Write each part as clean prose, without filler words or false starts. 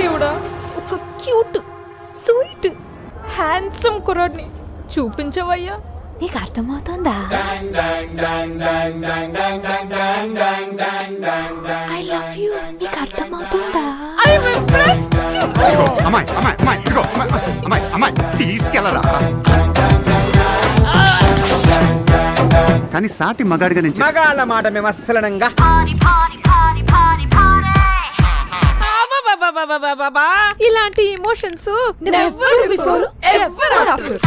దేవుడా, ఒక cute sweet handsome కుర్రాడిని చూపించవయ్యా. నీకు అర్థమవుతుందా? I love you. నీకు అర్థమవుతుందా? తీసుకెళ్ళరా. కానీ సాటి మగాడిగా నుంచి మగాళ్ళ మాట మేము అస్సలనంగా. ఇలాంటి emotions never before ever after.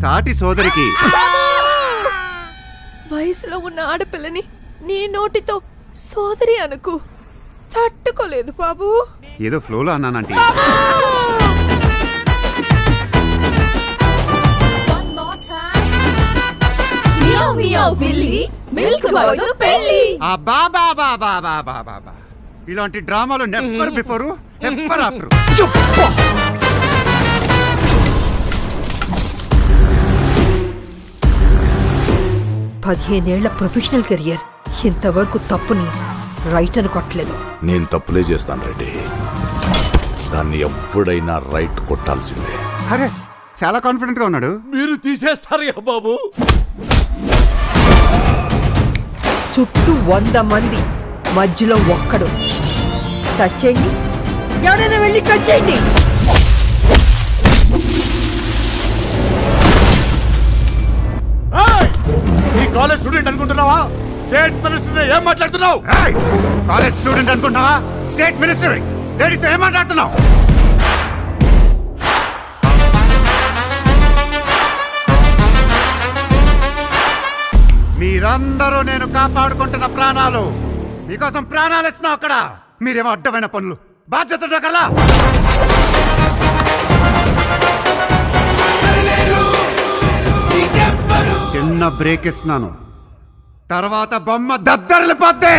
సాటి సోదరికి వయసులో ఉన్న ఆడపిల్లని నీ నోటితో సోదరి అనుకు. తట్టుకోలేదు బాబు. ఏదో ఫ్లోలో అన్నానంటే. ఇలాంటి డ్రామాలు నెవర్ బిఫోర్ ఎవర్ ఆఫ్టర్. 15 ఏళ్ల ప్రొఫెషనల్ కెరియర్ ఇంతవరకు తప్పుని రైట్ అని కొట్టలేదు. నేను తప్పులే చేస్తాను రెడ్డి. దాన్ని ఎప్పుడైనా రైట్ కొట్టాల్సిందే. అరే చాలా కాన్ఫిడెంట్ గా ఉన్నాడు. మీరు తీసేస్తారా బాబు? చుట్టూ 100 మంది, మధ్యలో ఒక్కడు. టచ్ చేయండి, ఎవరైనా వెళ్ళి టచ్ చేయండి. కాలేజ్ స్టూడెంట్ అనుకుంటున్నావా? స్టేట్ మినిస్టర్ ఏం మాట్లాడుతున్నావు? కాలేజ్ స్టూడెంట్ అనుకుంటున్నావా? స్టేట్ మినిస్టర్ లేడీస్ ఏం మాట్లాడుతున్నావు? మీరందరూ నేను కాపాడుకుంటున్న ప్రాణాలు. మీకోసం ప్రాణాలు ఇస్తున్నావు. అక్కడ మీరేమో అడ్డమైన పనులు. బాధ్యత కల్లా చిన్న బ్రేక్ ఇస్తున్నాను. తర్వాత బొమ్మ దద్దరిల్లిపోద్ది.